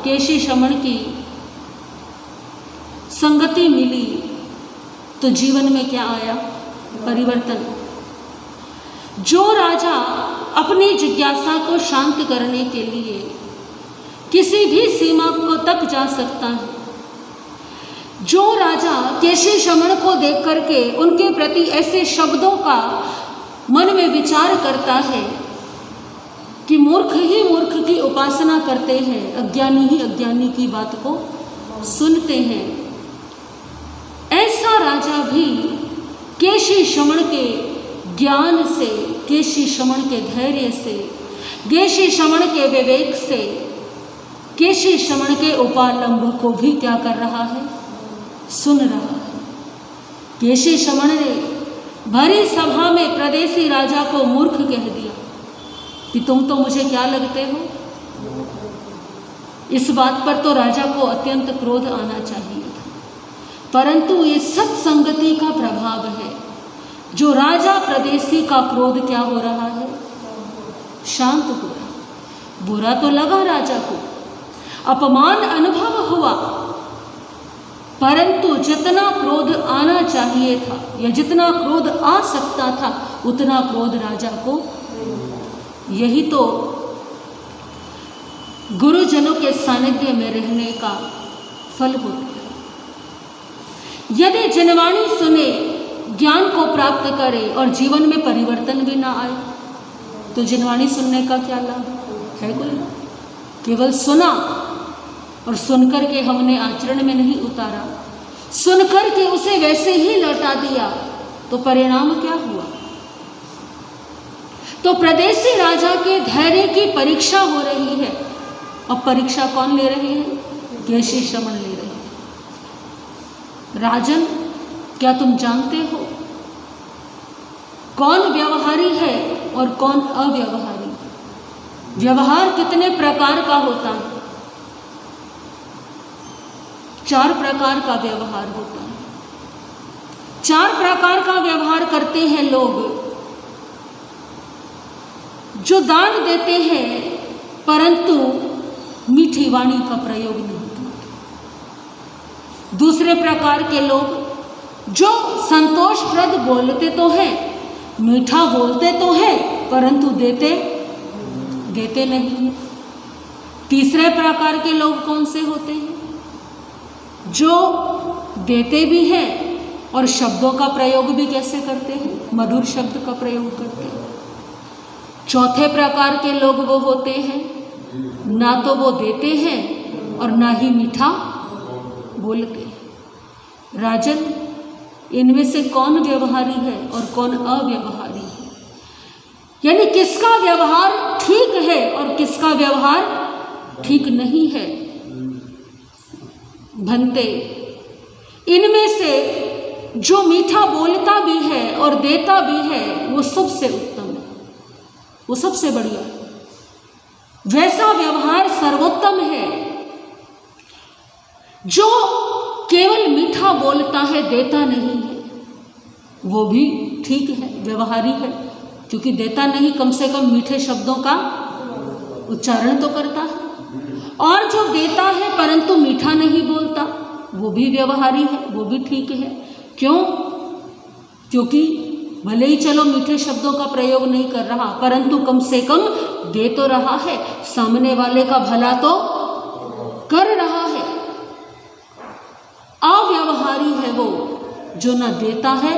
केशी श्रमण की संगति मिली तो जीवन में क्या आया? परिवर्तन। जो राजा अपनी जिज्ञासा को शांत करने के लिए किसी भी सीमा को तक जा सकता है, जो राजा केशी श्रमण को देख करके उनके प्रति ऐसे शब्दों का मन में विचार करता है कि मूर्ख ही मूर्ख की उपासना करते हैं, अज्ञानी ही अज्ञानी की बात को सुनते हैं, ऐसा राजा भी केशी श्रमण के ज्ञान से, केशी श्रमण के धैर्य से, केशी श्रमण के विवेक से, केशी श्रमण के उपालंब को भी क्या कर रहा है? सुन रहा है। केशी श्रमण ने भरी सभा में प्रदेशी राजा को मूर्ख कह दिया कि तुम तो मुझे क्या लगते हो। इस बात पर तो राजा को अत्यंत क्रोध आना चाहिए था, परंतु ये सत्संगति का प्रभाव है। जो राजा प्रदेशी का क्रोध क्या हो रहा है? शांत हो रहा। बुरा तो लगा राजा को, अपमान अनुभव हुआ, परंतु जितना क्रोध आना चाहिए था या जितना क्रोध आ सकता था उतना क्रोध राजा को, यही तो गुरुजनों के सानिध्य में रहने का फल होता है। यदि जनवाणी सुने, ज्ञान को प्राप्त करे और जीवन में परिवर्तन भी ना आए तो जनवाणी सुनने का क्या लाभ है? कोई? केवल सुना और सुनकर के हमने आचरण में नहीं उतारा, सुनकर के उसे वैसे ही लौटा दिया तो परिणाम क्या हुआ? तो प्रदेशी राजा के धैर्य की परीक्षा हो रही है। अब परीक्षा कौन ले रहे हैं? केशी श्रमण ले रहे हैं। राजन, क्या तुम जानते हो कौन व्यवहारी है और कौन अव्यवहारी? व्यवहार कितने प्रकार का होता है? 4 प्रकार का व्यवहार होता है। 4 प्रकार का व्यवहार करते हैं लोग। जो दान देते हैं परंतु मीठी वाणी का प्रयोग नहीं करते। दूसरे प्रकार के लोग जो संतोषप्रद बोलते तो हैं, मीठा बोलते तो हैं, परंतु देते नहीं हैं। तीसरे प्रकार के लोग कौन से होते हैं? जो देते भी हैं और शब्दों का प्रयोग भी कैसे करते हैं? मधुर शब्द का प्रयोग करते हैं। चौथे प्रकार के लोग वो होते हैं, ना तो वो देते हैं और ना ही मीठा बोलते हैं। राजन, इनमें से कौन व्यवहारी है और कौन अव्यवहारी है? यानी किसका व्यवहार ठीक है और किसका व्यवहार ठीक नहीं है? भंते, इनमें से जो मीठा बोलता भी है और देता भी है वो सबसे उत्तम है, वो सबसे बढ़िया है। वैसा व्यवहार सर्वोत्तम है। जो केवल मीठा बोलता है, देता नहीं है, वो भी ठीक है, व्यवहारी है, क्योंकि देता नहीं, कम से कम मीठे शब्दों का उच्चारण तो करता है। और जो देता है परंतु मीठा नहीं बोलता, वो भी व्यवहारी है, वो भी ठीक है। क्यों? क्योंकि भले ही चलो मीठे शब्दों का प्रयोग नहीं कर रहा, परंतु कम से कम दे तो रहा है, सामने वाले का भला तो कर रहा है। अव्यवहारी है वो जो ना देता है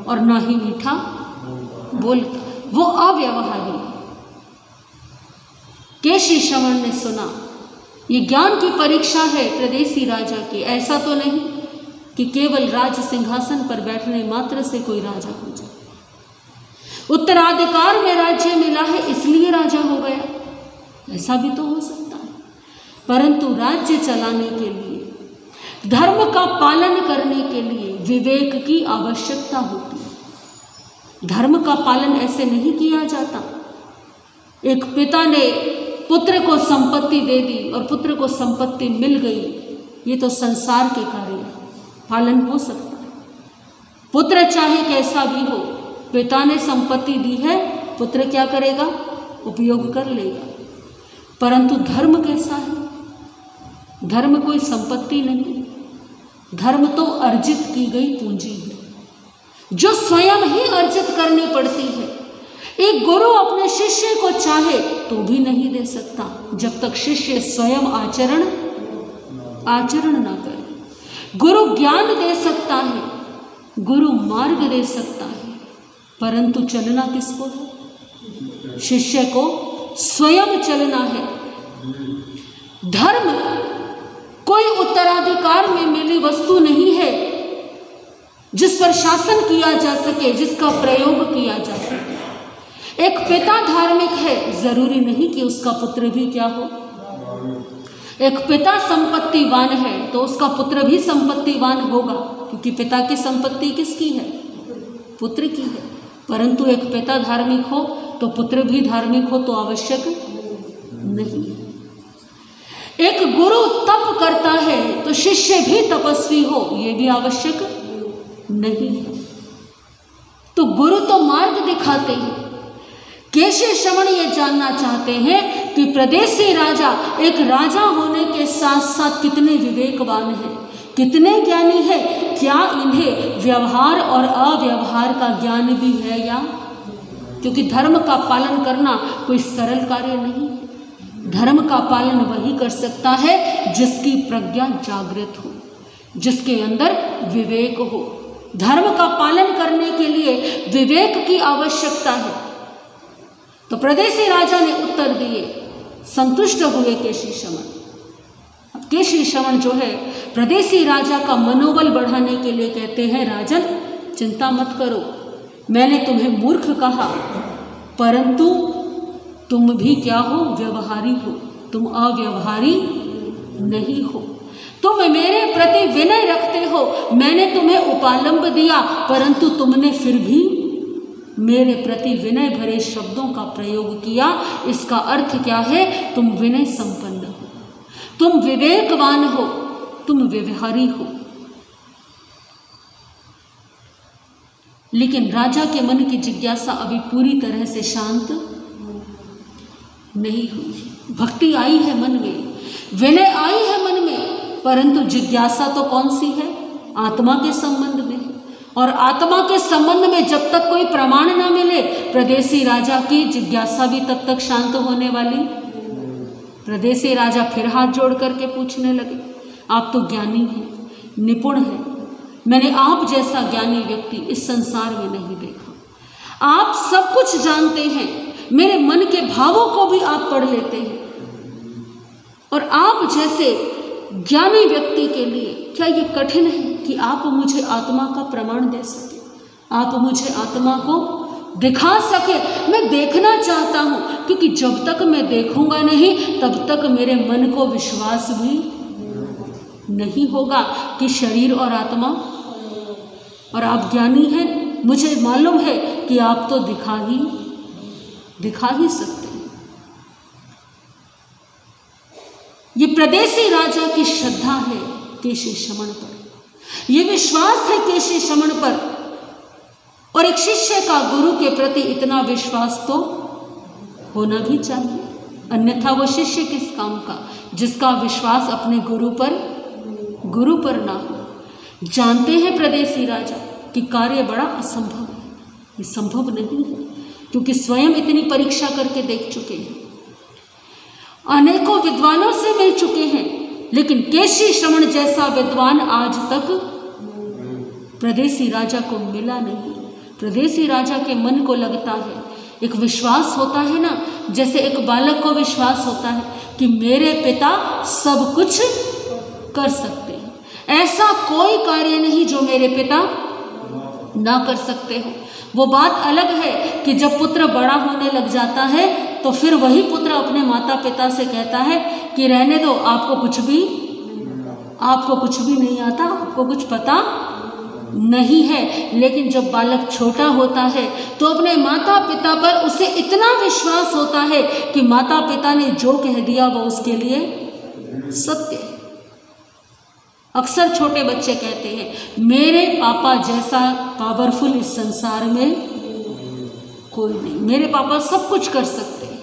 और ना ही मीठा बोलता, वो अव्यवहारी है। केशी श्रमण ने सुना, ये ज्ञान की परीक्षा है प्रदेशी राजा की। ऐसा तो नहीं कि केवल राज सिंहासन पर बैठने मात्र से कोई राजा हो जाए। उत्तराधिकार में राज्य मिला है इसलिए राजा हो गया, ऐसा भी तो हो सकता है। परंतु राज्य चलाने के लिए, धर्म का पालन करने के लिए विवेक की आवश्यकता होती है। धर्म का पालन ऐसे नहीं किया जाता। एक पिता ने पुत्र को संपत्ति दे दी और पुत्र को संपत्ति मिल गई, ये तो संसार के कार्य है, पालन हो सकता है। पुत्र चाहे कैसा भी हो, पिता ने संपत्ति दी है, पुत्र क्या करेगा? उपयोग कर लेगा। परंतु धर्म कैसा है? धर्म कोई संपत्ति नहीं, धर्म तो अर्जित की गई पूंजी है जो स्वयं ही अर्जित करनी पड़ती है। एक गुरु अपने शिष्य को चाहे तो भी नहीं दे सकता जब तक शिष्य स्वयं आचरण ना करे। गुरु ज्ञान दे सकता है, गुरु मार्ग दे सकता है, परंतु चलना किसको है? शिष्य को स्वयं चलना है। धर्म कोई उत्तराधिकार में मिली वस्तु नहीं है जिस पर शासन किया जा सके, जिसका प्रयोग किया जा सके। एक पिता धार्मिक है, जरूरी नहीं कि उसका पुत्र भी क्या हो। एक पिता संपत्तिवान है तो उसका पुत्र भी संपत्तिवान होगा, क्योंकि पिता की संपत्ति किसकी है? पुत्र की है। परंतु एक पिता धार्मिक हो तो पुत्र भी धार्मिक हो तो आवश्यक नहीं है। एक गुरु तप करता है तो शिष्य भी तपस्वी हो, यह भी आवश्यक नहीं है। तो गुरु तो मार्ग दिखाते हैं। केशव श्रवण ये जानना चाहते हैं कि प्रदेशी राजा एक राजा होने के साथ साथ कितने विवेकवान हैं, कितने ज्ञानी है, क्या इन्हें व्यवहार और अव्यवहार का ज्ञान भी है या? क्योंकि धर्म का पालन करना कोई सरल कार्य नहीं है। धर्म का पालन वही कर सकता है जिसकी प्रज्ञा जागृत हो, जिसके अंदर विवेक हो। धर्म का पालन करने के लिए विवेक की आवश्यकता है। तो प्रदेशी राजा ने उत्तर दिए, संतुष्ट हुए केशव श्रवण। अब केशव श्रवण जो है प्रदेशी राजा का मनोबल बढ़ाने के लिए कहते हैं, राजन चिंता मत करो, मैंने तुम्हें मूर्ख कहा, परंतु तुम भी क्या हो? व्यवहारी हो, तुम अव्यवहारी नहीं हो। तुम मेरे प्रति विनय रखते हो, मैंने तुम्हें उपालंब दिया, परंतु तुमने फिर भी मेरे प्रति विनय भरे शब्दों का प्रयोग किया। इसका अर्थ क्या है? तुम विनय संपन्न हो, तुम विवेकवान हो, तुम व्यवहारी हो। लेकिन राजा के मन की जिज्ञासा अभी पूरी तरह से शांत नहीं हुई। भक्ति आई है मन में, विनय आई है मन में, परंतु जिज्ञासा तो कौन सी है? आत्मा के संबंध में। और आत्मा के संबंध में जब तक कोई प्रमाण ना मिले, प्रदेशी राजा की जिज्ञासा भी तब तक शांत होने वाली। प्रदेशी राजा फिर हाथ जोड़ करके पूछने लगे, आप तो ज्ञानी हैं, निपुण हैं, मैंने आप जैसा ज्ञानी व्यक्ति इस संसार में नहीं देखा। आप सब कुछ जानते हैं, मेरे मन के भावों को भी आप पढ़ लेते हैं, और आप जैसे ज्ञानी व्यक्ति के लिए क्या ये कठिन है कि आप मुझे आत्मा का प्रमाण दे सके, आप मुझे आत्मा को दिखा सके? मैं देखना चाहता हूँ, क्योंकि जब तक मैं देखूंगा नहीं तब तक मेरे मन को विश्वास भी नहीं होगा कि शरीर और आत्मा। और आप ज्ञानी हैं, मुझे मालूम है कि आप तो दिखा ही सकते हैं। ये प्रदेशी राजा की श्रद्धा है केशव श्रवण पर, ये विश्वास है केशव श्रवण पर। और एक शिष्य का गुरु के प्रति इतना विश्वास तो होना भी चाहिए, अन्यथा वो शिष्य किस काम का जिसका विश्वास अपने गुरु पर ना हो। जानते हैं प्रदेशी राजा कि कार्य बड़ा असंभव है, ये संभव नहीं है, क्योंकि स्वयं इतनी परीक्षा करके देख चुके हैं, अनेकों विद्वानों से मिल चुके हैं, लेकिन केशव श्रवण जैसा विद्वान आज तक प्रदेशी राजा को मिला नहीं। प्रदेशी राजा के मन को लगता है, एक विश्वास होता है ना, जैसे एक बालक को विश्वास होता है कि मेरे पिता सब कुछ कर सकते हैं, ऐसा कोई कार्य नहीं जो मेरे पिता ना कर सकते हो। वो बात अलग है कि जब पुत्र बड़ा होने लग जाता है तो फिर वही पुत्र अपने माता पिता से कहता है कि रहने दो, आपको कुछ भी नहीं आता, आपको कुछ पता नहीं है। लेकिन जब बालक छोटा होता है तो अपने माता पिता पर उसे इतना विश्वास होता है कि माता पिता ने जो कह दिया वो उसके लिए सत्य है। अक्सर छोटे बच्चे कहते हैं, मेरे पापा जैसा पावरफुल इस संसार में कोई नहीं, मेरे पापा सब कुछ कर सकते हैं।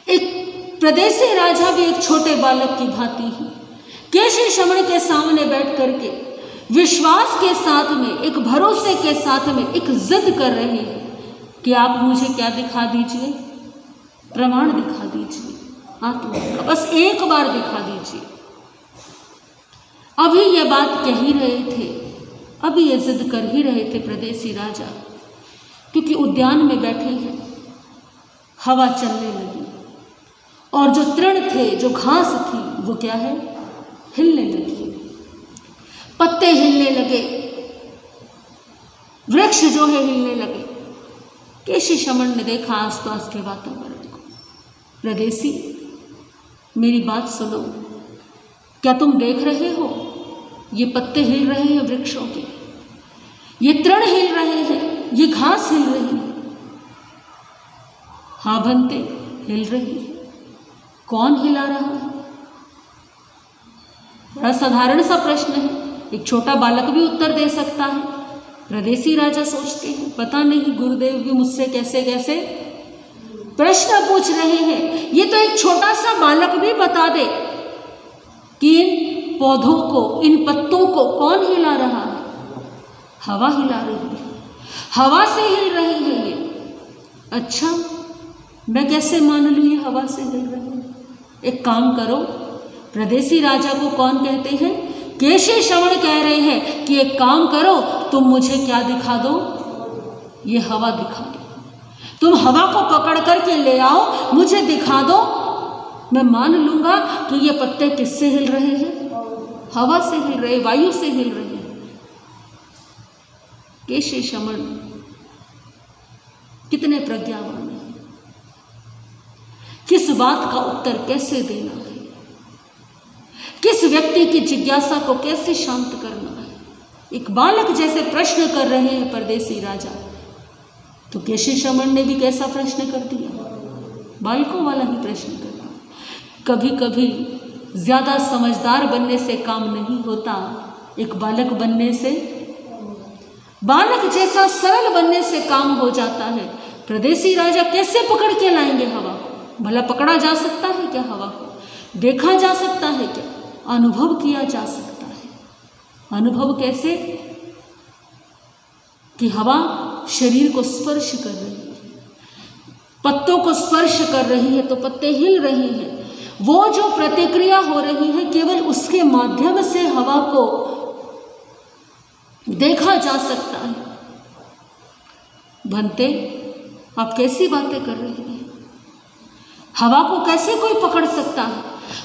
एक प्रदेशी राजा भी एक छोटे बालक की भांति ही केशी श्रमण के सामने बैठ करके विश्वास के साथ में, एक भरोसे के साथ में एक जिद कर रहे हैं कि आप मुझे क्या दिखा दीजिए, प्रमाण दिखा दीजिए, आत्मा का बस एक बार दिखा दीजिए। अभी ये बात कह ही रहे थे, अभी ये जिद कर ही रहे थे प्रदेशी राजा, क्योंकि उद्यान में बैठे हैं, हवा चलने लगी और जो तृण थे, जो घास थी, वो क्या है, हिलने लगी, पत्ते हिलने लगे, वृक्ष जो है हिलने लगे। केशी श्रमण ने देखा आसपास के वातावरण को। प्रदेशी, मेरी बात सुनो, क्या तुम देख रहे हो ये पत्ते हिल रहे हैं वृक्षों के, ये तृण हिल रहे हैं, ये घास हिल रही है। हाँ भंते, हिल रही है। कौन हिला रहा है? बड़ा साधारण सा प्रश्न है, एक छोटा बालक भी उत्तर दे सकता है। प्रदेशी राजा सोचते हैं, पता नहीं गुरुदेव भी मुझसे कैसे कैसे प्रश्न पूछ रहे हैं, ये तो एक छोटा सा बालक भी बता दे कि इन पौधों को, इन पत्तों को कौन हिला रहा है? हवा हिला रही है, हवा से हिल रही है ये। अच्छा, मैं कैसे मान लूँ ये हवा से हिल रही है? एक काम करो, प्रदेशी राजा को कौन कहते हैं? केशी श्रवण कह रहे हैं कि एक काम करो, तुम मुझे क्या दिखा दो, ये हवा दिखा दो। तुम हवा को पकड़ करके ले आओ, मुझे दिखा दो, मैं मान लूंगा कि ये पत्ते किससे हिल रहे हैं? हवा से हिल रहे, वायु से हिल रहे हैं। केशी श्रवण कितने प्रज्ञावान हैं, किस बात का उत्तर कैसे देना है, किस व्यक्ति की जिज्ञासा को कैसे शांत करना है। एक बालक जैसे प्रश्न कर रहे हैं परदेसी राजा, तो केशी श्रवण ने भी कैसा प्रश्न कर दिया? बालकों वाला ही प्रश्न कर दिया। कभी कभी ज्यादा समझदार बनने से काम नहीं होता, एक बालक बनने से, बालक जैसा सरल बनने से काम हो जाता है। प्रदेशी राजा कैसे पकड़ के लाएंगे हवा? भला पकड़ा जा सकता है क्या हवा को? देखा जा सकता है क्या? अनुभव किया जा सकता है। अनुभव कैसे? कि हवा शरीर को स्पर्श कर रही है, पत्तों को स्पर्श कर रही है तो पत्ते हिल रहे हैं। वो जो प्रतिक्रिया हो रही है केवल उसके माध्यम से हवा को देखा जा सकता है। भंते, आप कैसी बातें कर रहे हैं? हवा को कैसे कोई पकड़ सकता है?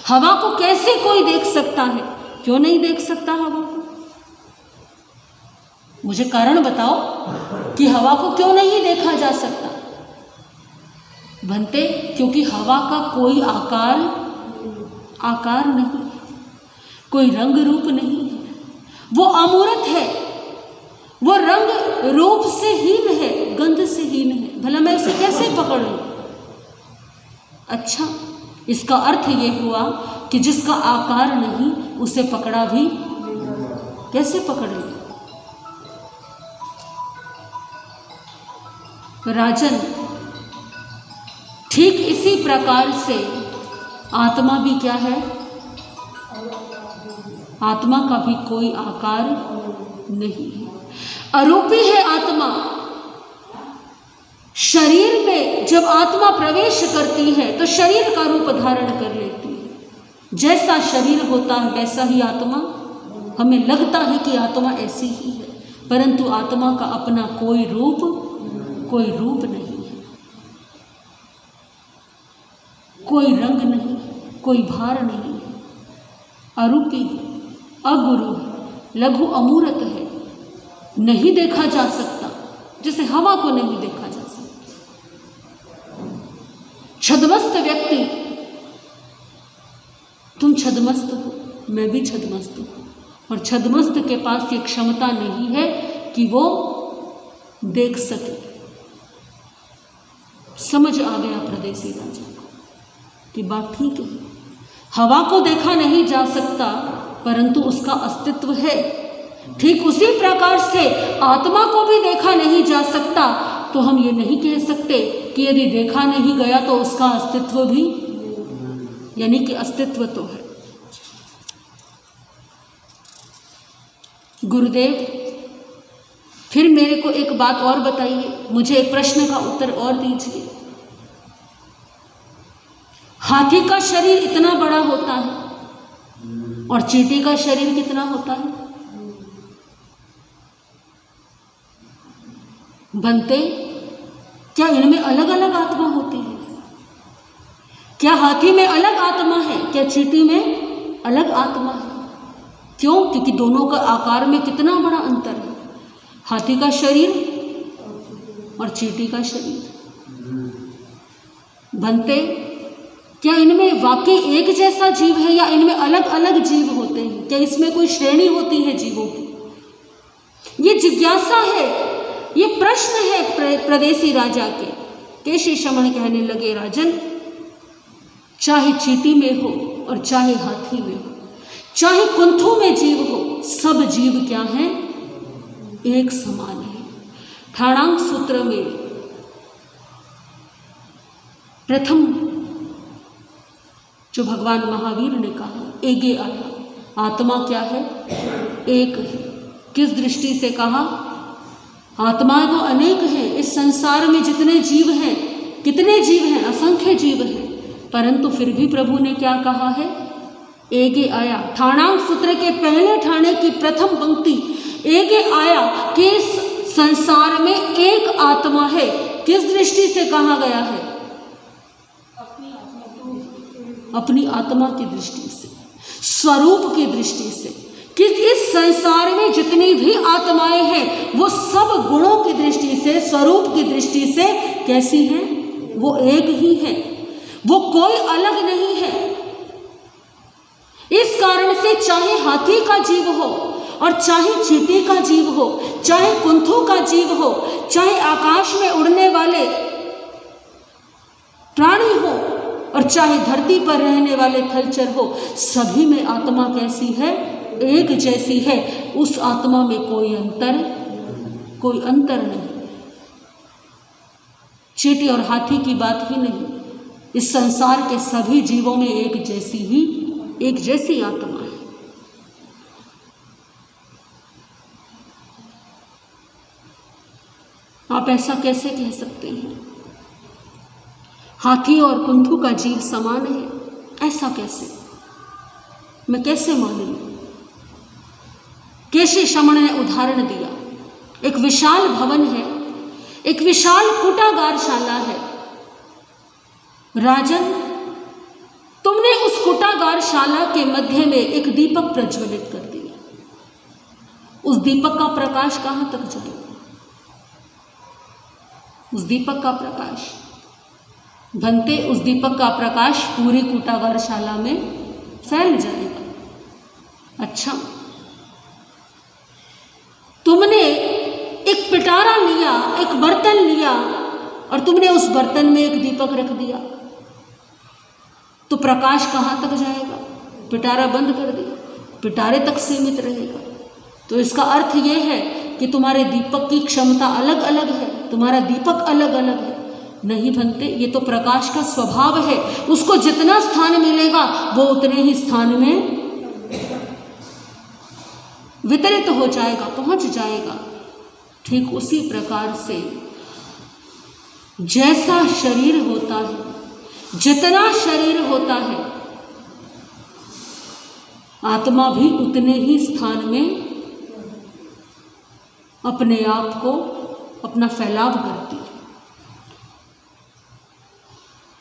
हवा को कैसे कोई देख सकता है? क्यों नहीं देख सकता हवा को? मुझे कारण बताओ कि हवा को क्यों नहीं देखा जा सकता? भंते, क्योंकि हवा का कोई आकार नहीं, कोई रंग रूप नहीं है, वो अमूर्त है, वो रंग रूप से हीन है, गंध से हीन है। भला मैं उसे कैसे पकड़ लूं? अच्छा, इसका अर्थ ये हुआ कि जिसका आकार नहीं उसे पकड़ा भी कैसे पकड़ ले? राजन, ठीक इसी प्रकार से आत्मा भी क्या है? आत्मा का भी कोई आकार नहीं है, अरूपी है आत्मा। शरीर में जब आत्मा प्रवेश करती है तो शरीर का रूप धारण कर लेती है। जैसा शरीर होता है वैसा ही आत्मा, हमें लगता है कि आत्मा ऐसी ही है, परंतु आत्मा का अपना कोई रूप नहीं है, कोई रंग नहीं, कोई भार नहीं है, अरूपी है, अगुरु है, लघु अमूर्त है, नहीं देखा जा सकता, जैसे हवा को नहीं देखा जा सकता। छद्मस्त व्यक्ति, तुम छद्मस्त हो, मैं भी छद्मस्त हूं, और छद्मस्त के पास ये क्षमता नहीं है कि वो देख सके। समझ आ गया प्रदेशी राजा को कि बात ठीक है, हवा को देखा नहीं जा सकता परंतु उसका अस्तित्व है। ठीक उसी प्रकार से आत्मा को भी देखा नहीं जा सकता, तो हम ये नहीं कह सकते कि यदि देखा नहीं गया तो उसका अस्तित्व भी यानी कि अस्तित्व तो है। गुरुदेव फिर मेरे को एक बात और बताइए, मुझे एक प्रश्न का उत्तर और दीजिए। हाथी का शरीर इतना बड़ा होता है और चींटी का शरीर कितना होता है? बनते क्या इनमें अलग अलग आत्मा होती है? क्या हाथी में अलग आत्मा है? क्या चींटी में अलग आत्मा है? क्यों? क्योंकि दोनों का आकार में कितना बड़ा अंतर है, हाथी का शरीर और चींटी का शरीर। बनते क्या इनमें वाकई एक जैसा जीव है या इनमें अलग अलग जीव होते हैं? क्या इसमें कोई श्रेणी होती है जीवों की? ये जिज्ञासा है, ये प्रश्न है प्रदेशी राजा के। केशी शमन कहने लगे, राजन, चाहे चींटी में हो और चाहे हाथी में हो, चाहे कुंथू में जीव हो, सब जीव क्या हैं? एक समान है। ठाणांग सूत्र में प्रथम जो भगवान महावीर ने कहा, एगे आया, आत्मा क्या है? एक है। किस दृष्टि से कहा? आत्माएं तो अनेक हैं, इस संसार में जितने जीव हैं, कितने जीव हैं? असंख्य जीव हैं, परंतु फिर भी प्रभु ने क्या कहा है? एगे आया। ठाणांग सूत्र के पहले ठाणे की प्रथम पंक्ति, एगे आया कि इस संसार में एक आत्मा है। किस दृष्टि से कहा गया है? अपनी आत्मा की दृष्टि से, स्वरूप की दृष्टि से, कि इस संसार में जितनी भी आत्माएं हैं वो सब गुणों की दृष्टि से, स्वरूप की दृष्टि से कैसी हैं? वो एक ही है, वो कोई अलग नहीं है। इस कारण से चाहे हाथी का जीव हो और चाहे चींटी का जीव हो, चाहे कुंथू का जीव हो, चाहे आकाश में उड़ने वाले प्राणी हो और चाहे धरती पर रहने वाले थलचर हो, सभी में आत्मा कैसी है? एक जैसी है। उस आत्मा में कोई अंतर नहीं। चींटी और हाथी की बात ही नहीं, इस संसार के सभी जीवों में एक जैसी आत्मा है। आप ऐसा कैसे कह सकते हैं? हाथी और कुंथू का जीव समान है, ऐसा कैसे? मैं कैसे मानूं? केशी शमन ने उदाहरण दिया। एक विशाल भवन है, एक विशाल कुटागारशाला है। राजन, तुमने उस कुटागारशाला के मध्य में एक दीपक प्रज्वलित कर दिया। उस दीपक का प्रकाश कहाँ तक जाएगा? उस दीपक का प्रकाश बनते, उस दीपक का प्रकाश पूरी कुटागारशाला में फैल जाएगा। अच्छा, तुमने एक पिटारा लिया, एक बर्तन लिया और तुमने उस बर्तन में एक दीपक रख दिया, तो प्रकाश कहाँ तक जाएगा? पिटारा बंद कर दिया, पिटारे तक सीमित रहेगा। तो इसका अर्थ यह है कि तुम्हारे दीपक की क्षमता अलग अलग है, तुम्हारा दीपक अलग अलग है। नहीं बनते, ये तो प्रकाश का स्वभाव है, उसको जितना स्थान मिलेगा वो उतने ही स्थान में वितरित हो जाएगा, पहुंच जाएगा। ठीक उसी प्रकार से जैसा शरीर होता है, जितना शरीर होता है, आत्मा भी उतने ही स्थान में अपने आप को अपना फैलाव करती है।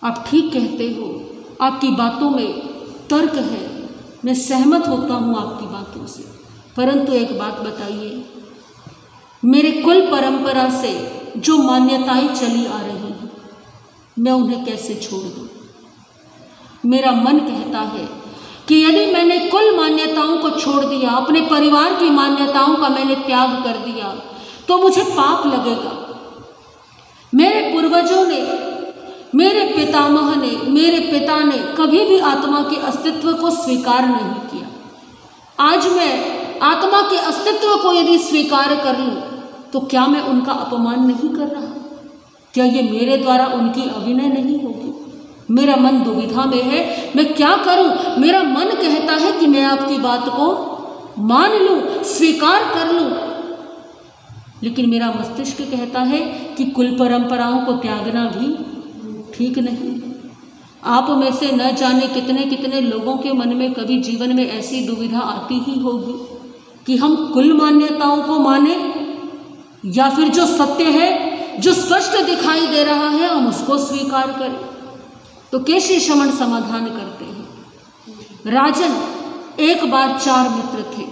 आप ठीक कहते हो, आपकी बातों में तर्क है, मैं सहमत होता हूँ आपकी बातों से, परंतु एक बात बताइए, मेरे कुल परंपरा से जो मान्यताएं चली आ रही हैं, मैं उन्हें कैसे छोड़ दूँ? मेरा मन कहता है कि यदि मैंने कुल मान्यताओं को छोड़ दिया, अपने परिवार की मान्यताओं का मैंने त्याग कर दिया, तो मुझे पाप लगेगा। मेरे पूर्वजों ने, मेरे पितामह ने, मेरे पिता ने कभी भी आत्मा के अस्तित्व को स्वीकार नहीं किया। आज मैं आत्मा के अस्तित्व को यदि स्वीकार कर लूं, तो क्या मैं उनका अपमान नहीं कर रहा? क्या ये मेरे द्वारा उनकी अभिनय नहीं होगी? मेरा मन दुविधा में है, मैं क्या करूं? मेरा मन कहता है कि मैं आपकी बात को मान लूं, स्वीकार कर लूं, लेकिन मेरा मस्तिष्क कहता है कि कुल परंपराओं को त्यागना भी ठीक नहीं। आप में से न जाने कितने कितने लोगों के मन में कभी जीवन में ऐसी दुविधा आती ही होगी कि हम कुल मान्यताओं को माने या फिर जो सत्य है, जो स्पष्ट दिखाई दे रहा है, हम उसको स्वीकार करें। तो केशी शमन समाधान करते हैं। राजन, एक बार 4 मित्र थे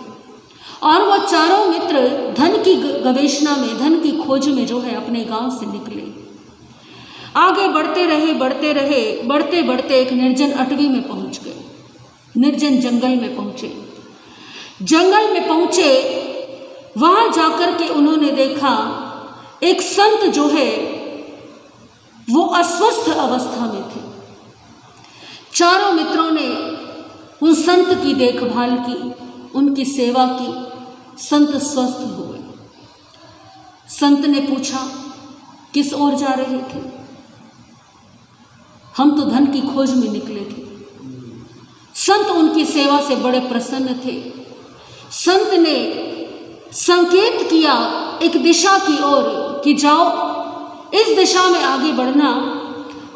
और वो चारों मित्र धन की गवेषणा में, धन की खोज में जो है अपने गांव से निकले। आगे बढ़ते रहे, बढ़ते रहे, बढ़ते बढ़ते एक निर्जन अटवी में पहुंच गए, निर्जन जंगल में पहुंचे। जंगल में पहुंचे, वहां जाकर के उन्होंने देखा एक संत जो है वो अस्वस्थ अवस्था में थे। चारों मित्रों ने उन संत की देखभाल की, उनकी सेवा की, संत स्वस्थ हुए। संत ने पूछा, किस ओर जा रहे थे? हम तो धन की खोज में निकले थे। संत उनकी सेवा से बड़े प्रसन्न थे। संत ने संकेत किया एक दिशा की ओर कि जाओ, इस दिशा में आगे बढ़ना,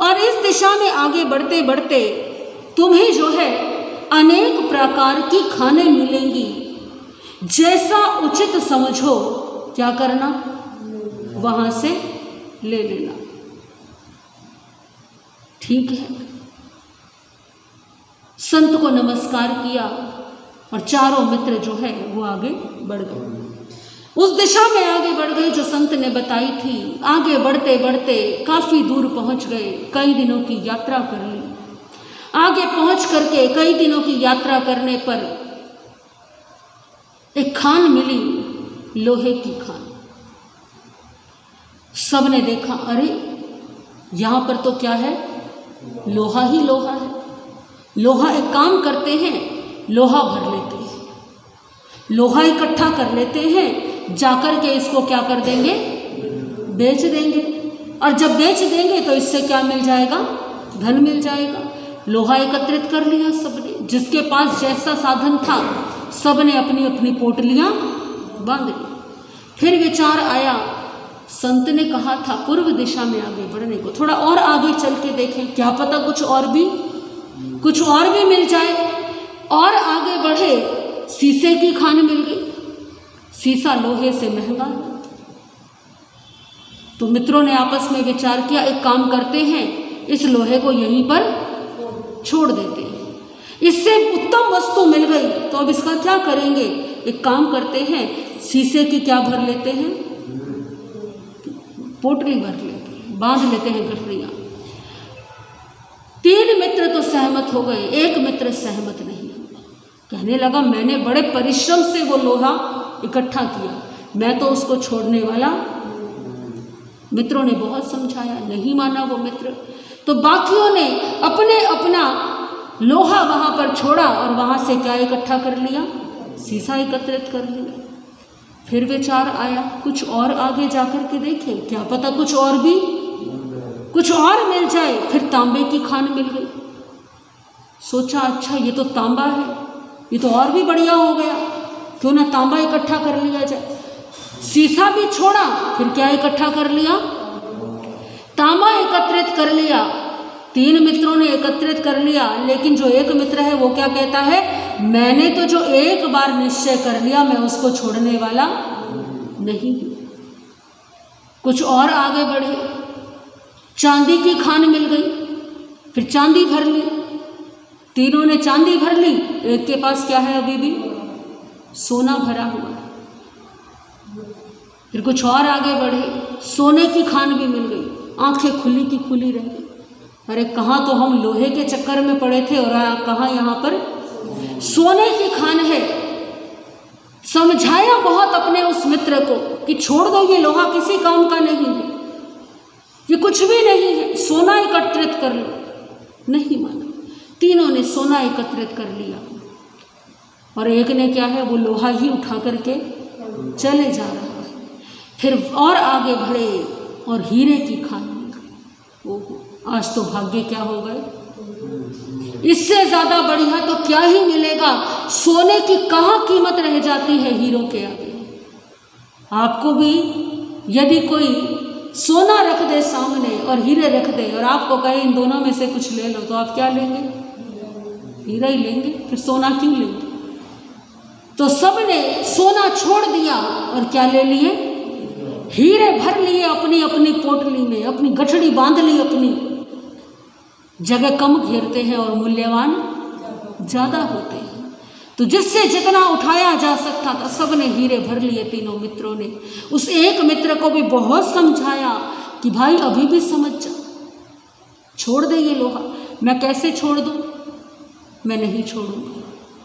और इस दिशा में आगे बढ़ते बढ़ते तुम्हें जो है अनेक प्रकार की खाने मिलेंगी, जैसा उचित समझो क्या करना, वहां से ले लेना। ठीक है। संत को नमस्कार किया और चारों मित्र जो है वो आगे बढ़ गए, उस दिशा में आगे बढ़ गए जो संत ने बताई थी। आगे बढ़ते बढ़ते काफी दूर पहुंच गए, कई दिनों की यात्रा कर ली। आगे पहुंच करके कई दिनों की यात्रा करने पर एक खान मिली, लोहे की खान। सबने देखा, अरे यहां पर तो क्या है, लोहा ही लोहा है। लोहा, एक काम करते हैं, लोहा भर लेते हैं, लोहा इकट्ठा कर लेते हैं, जाकर के इसको क्या कर देंगे, बेच देंगे, और जब बेच देंगे तो इससे क्या मिल जाएगा, धन मिल जाएगा। लोहा एकत्रित कर लिया सबने, जिसके पास जैसा साधन था सबने अपनी अपनी पोटलियां बांध ली। फिर विचार आया, संत ने कहा था पूर्व दिशा में आगे बढ़ने को, थोड़ा और आगे चल के देखें, क्या पता कुछ और भी मिल जाए। और आगे बढ़े, शीशे की खान मिल गई। शीशा लोहे से महंगा है। तो मित्रों ने आपस में विचार किया, एक काम करते हैं, इस लोहे को यहीं पर छोड़ देते हैं, इससे उत्तम वस्तु मिल गई, तो अब इसका क्या करेंगे। एक काम करते हैं, शीशे की क्या भर लेते हैं, पोटली भर लेते हैं, बांध लेते हैं गठरियां। 3 मित्र तो सहमत हो गए, एक मित्र सहमत नहीं हुआ। कहने लगा, मैंने बड़े परिश्रम से वो लोहा इकट्ठा किया, मैं तो उसको छोड़ने वाला। मित्रों ने बहुत समझाया, नहीं माना वो मित्र। तो बाकियों ने अपने अपना लोहा वहां पर छोड़ा और वहां से क्या इकट्ठा कर लिया, शीशा एकत्रित कर लिया। फिर विचार आया, कुछ और आगे जाकर के देखें, क्या पता कुछ और मिल जाए। फिर तांबे की खान मिल गई। सोचा, अच्छा ये तो तांबा है, ये तो और भी बढ़िया हो गया, क्यों ना तांबा इकट्ठा कर लिया जाए। शीशा भी छोड़ा, फिर क्या इकट्ठा कर लिया, तांबा एकत्रित कर लिया। 3 मित्रों ने एकत्रित कर लिया, लेकिन जो एक मित्र है वो क्या कहता है, मैंने तो जो एक बार निश्चय कर लिया, मैं उसको छोड़ने वाला नहीं। कुछ और आगे बढ़े, चांदी की खान मिल गई, फिर चांदी भर ली। तीनों ने चांदी भर ली, एक के पास क्या है, अभी भी सोना भरा हुआ है। फिर कुछ और आगे बढ़े, सोने की खान भी मिल गई। आंखें खुली की खुली रह गई, अरे कहाँ तो हम लोहे के चक्कर में पड़े थे और कहाँ यहाँ पर सोने की खान है। समझाया बहुत अपने उस मित्र को कि छोड़ दो, ये लोहा किसी काम का नहीं है, ये कुछ भी नहीं है, सोना एकत्रित कर लो। नहीं माना। तीनों ने सोना एकत्रित कर लिया और एक ने क्या है, वो लोहा ही उठा करके चले जा रहा है। फिर और आगे बढ़े और हीरे की खान मिल गई। ओहो, आज तो भाग्य क्या हो गए, इससे ज़्यादा बढ़िया तो क्या ही मिलेगा। सोने की कहाँ कीमत रह जाती है हीरो के आगे। आपको भी यदि कोई सोना रख दे सामने और हीरे रख दे और आपको कहे इन दोनों में से कुछ ले लो, तो आप क्या लेंगे? हीरा ही लेंगे, फिर सोना क्यों लेंगे? तो सबने सोना छोड़ दिया और क्या ले लिए? हीरे भर लिए अपनी अपनी पोटली में, अपनी गठड़ी बांध ली अपनी। जगह कम घेरते हैं और मूल्यवान ज़्यादा होते हैं। तो जिससे जितना उठाया जा सकता था सबने हीरे भर लिए तीनों मित्रों ने। उस एक मित्र को भी बहुत समझाया कि भाई अभी भी समझ जा, छोड़ दे ये लोहा। मैं कैसे छोड़ दूँ? मैं नहीं छोड़ूंगा,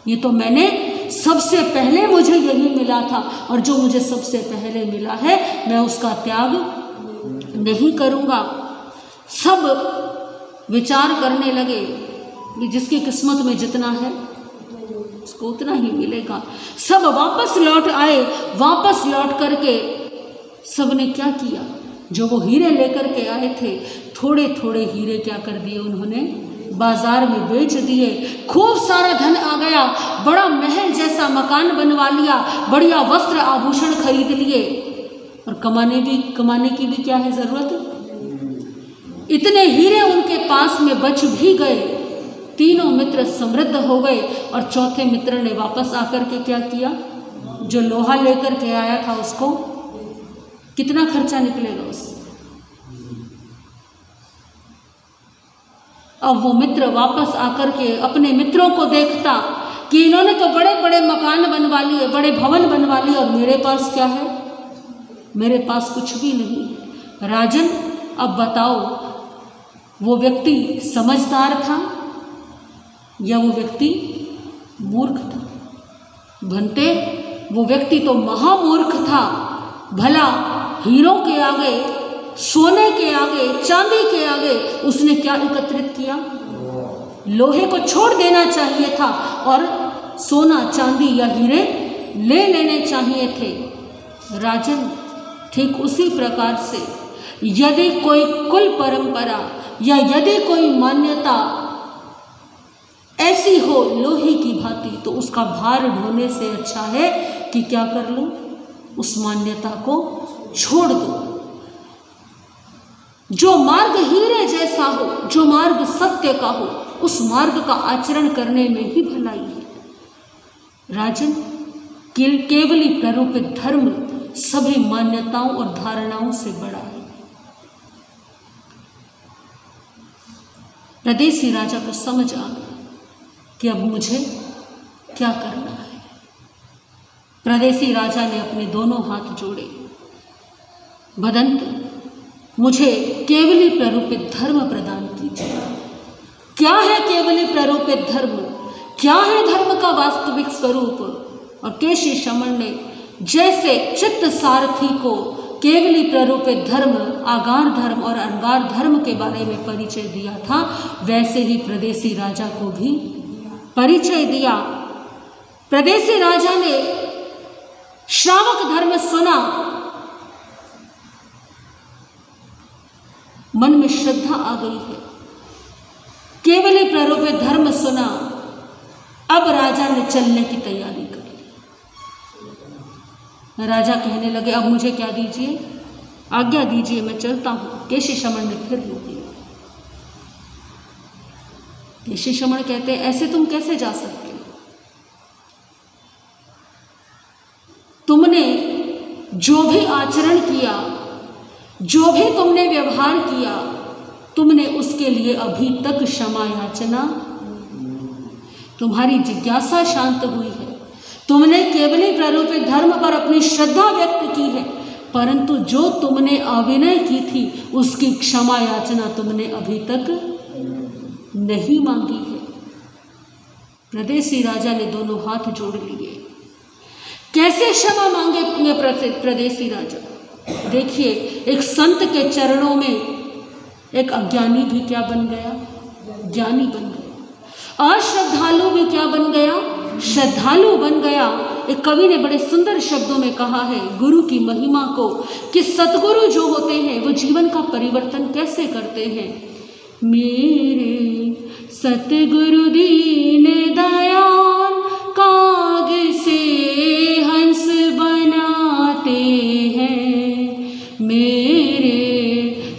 ये तो मैंने सबसे पहले मुझे यही मिला था और जो मुझे सबसे पहले मिला है मैं उसका त्याग नहीं करूँगा। सब विचार करने लगे कि जिसकी किस्मत में जितना है उसको उतना ही मिलेगा। सब वापस लौट आए। वापस लौट करके सब ने क्या किया, जो वो हीरे लेकर के आए थे थोड़े थोड़े हीरे क्या कर दिए उन्होंने, बाजार में बेच दिए। खूब सारा धन आ गया, बड़ा महल जैसा मकान बनवा लिया, बढ़िया वस्त्र आभूषण खरीद लिए। और कमाने की भी क्या है ज़रूरत। इतने हीरे उनके पास में बच भी गए। तीनों मित्र समृद्ध हो गए और चौथे मित्र ने वापस आकर के क्या किया, जो लोहा लेकर के आया था उसको कितना खर्चा निकलेगा उससे। अब वो मित्र वापस आकर के अपने मित्रों को देखता कि इन्होंने तो बड़े बड़े मकान बनवा लिए, बड़े भवन बनवा लिए और मेरे पास क्या है, मेरे पास कुछ भी नहीं। राजन अब बताओ, वो व्यक्ति समझदार था या वो व्यक्ति मूर्ख था? भंते, वो व्यक्ति तो महामूर्ख था। भला हीरों के आगे, सोने के आगे, चांदी के आगे उसने क्या एकत्रित किया? लोहे को छोड़ देना चाहिए था और सोना, चांदी या हीरे ले लेने चाहिए थे। राजन, ठीक उसी प्रकार से यदि कोई कुल परंपरा या यदि कोई मान्यता ऐसी हो लोहे की भांति, तो उसका भार ढोने से अच्छा है कि क्या कर लो, उस मान्यता को छोड़ दो। जो मार्ग हीरे जैसा हो, जो मार्ग सत्य का हो, उस मार्ग का आचरण करने में ही भलाई है। राजन, केवली प्ररूपित धर्म सभी मान्यताओं और धारणाओं से बड़ा है। प्रदेशी राजा को समझ आ गया कि अब मुझे क्या करना है। प्रदेशी राजा ने अपने दोनों हाथ जोड़े। भदंत, मुझे केवली प्ररूपित धर्म प्रदान कीजिए। क्या है केवली प्ररूपित धर्म? क्या है धर्म का वास्तविक स्वरूप? और केशी शमन ने जैसे चित्त सारथी को केवली प्ररूपित धर्म, आगार धर्म और अनगार धर्म के बारे में परिचय दिया था, वैसे ही प्रदेशी राजा को भी परिचय दिया। प्रदेशी राजा ने श्रावक धर्म सुना, मन में श्रद्धा आ गई है। केवली प्ररूपित धर्म सुना, अब राजा ने चलने की तैयारी कर ली। राजा कहने लगे, अब मुझे क्या दीजिए, आज्ञा दीजिए, मैं चलता हूँ। केशी शमन ने फिर रोक लिया। केशी शमन कहते हैं, ऐसे तुम कैसे जा सकते हो? तुमने जो भी आचरण किया, जो भी तुमने व्यवहार किया, तुमने उसके लिए अभी तक क्षमा याचना, तुम्हारी जिज्ञासा शांत हुई है, तुमने केवली प्ररूपित धर्म पर अपनी श्रद्धा व्यक्त की है, परंतु जो तुमने अविनय की थी उसकी क्षमा याचना तुमने अभी तक नहीं मांगी है। प्रदेशी राजा ने दोनों हाथ जोड़ लिए। कैसे क्षमा मांगे प्रदेशी राजा? देखिए, एक संत के चरणों में एक अज्ञानी भी क्या बन गया, ज्ञानी बन गया। अश्रद्धालु भी क्या बन गया, श्रद्धालु बन गया। एक कवि ने बड़े सुंदर शब्दों में कहा है गुरु की महिमा को, कि सतगुरु जो होते हैं वो जीवन का परिवर्तन कैसे करते हैं। मेरे सतगुरु दीन दयाल काग से हंस बनाते हैं। मेरे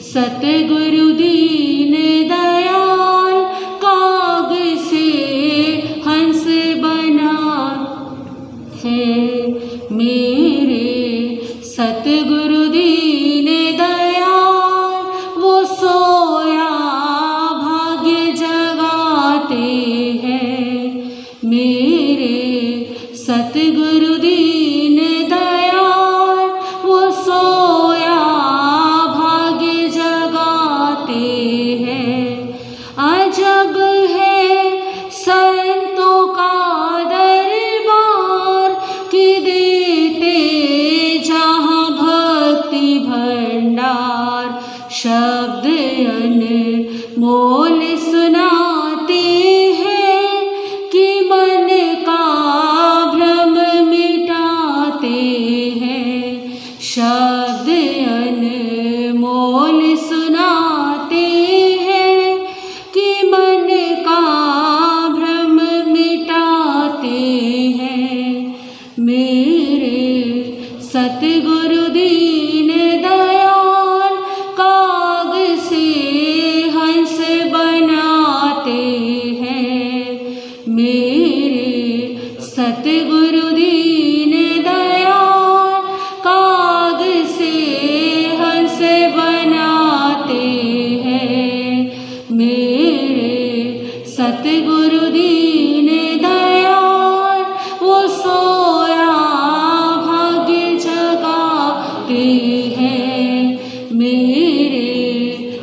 सतगुरु दीन दयाल काग से हंस बना है। मेरे सतगुरु दीन दयाल वो सोया भाग्य जगाते हैं। मेरे सतगुरु दीन दयाल वो सोया भाग्य जगाते हैं। अजब है संतों का दरबार कि देते जहाँ भक्ति भंडार। शब्द अनमोल सुनाते हैं कि मन का भ्रम मिटाते हैं। शब्द अनमोल सुनाते हैं कि मन का भ्रम मिटाते हैं। मेरे सतगुरु दीन दयाल काग से हंस बनाते हैं। मेरे सतगुरु दीन दयाल काग से हंस बनाते हैं। मेरे सतगुरु दीन दयाल वो सोया भाग्य जगाते हैं। मेरे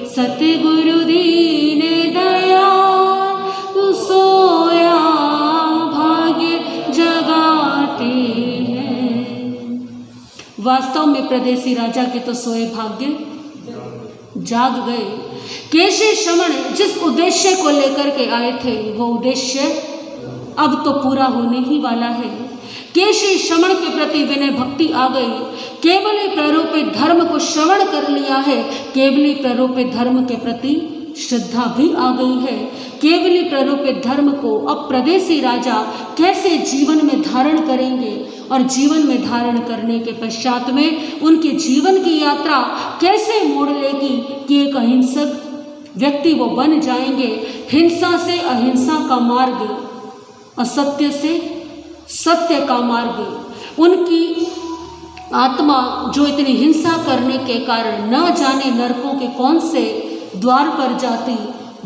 सतगुरु दीन दयाल वो सोया भाग्य जगाते हैं। वास्तव में प्रदेशी राजा के तो सोए भाग्य जाग गए। केशी श्रमण जिस उद्देश्य को लेकर के आए थे वो उद्देश्य अब तो पूरा होने ही वाला है। केशी श्रमण के प्रति विनय भक्ति आ गई। केवली प्रारूपित धर्म को श्रवण कर लिया है। केवली प्रारूपित धर्म के प्रति श्रद्धा भी आ गई है। केवली प्रारूपित धर्म को अब प्रदेशी राजा कैसे जीवन में धारण करेंगे और जीवन में धारण करने के पश्चात में उनके जीवन की यात्रा कैसे मोड़ लेगी कि एक अहिंसक व्यक्ति वो बन जाएंगे। हिंसा से अहिंसा का मार्ग, असत्य से सत्य का मार्ग। उनकी आत्मा जो इतनी हिंसा करने के कारण न जाने नरकों के कौन से द्वार पर जाती,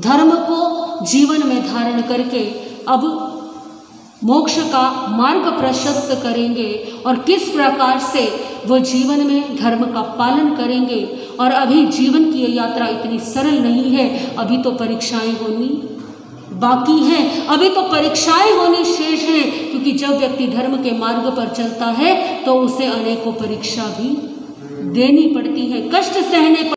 धर्म को जीवन में धारण करके अब मोक्ष का मार्ग प्रशस्त करेंगे और किस प्रकार से वो जीवन में धर्म का पालन करेंगे। और अभी जीवन की ये यात्रा इतनी सरल नहीं है। अभी तो परीक्षाएं होनी बाकी हैं, अभी तो परीक्षाएं होनी शेष हैं। क्योंकि जब व्यक्ति धर्म के मार्ग पर चलता है तो उसे अनेकों परीक्षा भी देनी पड़ती है, कष्ट सहने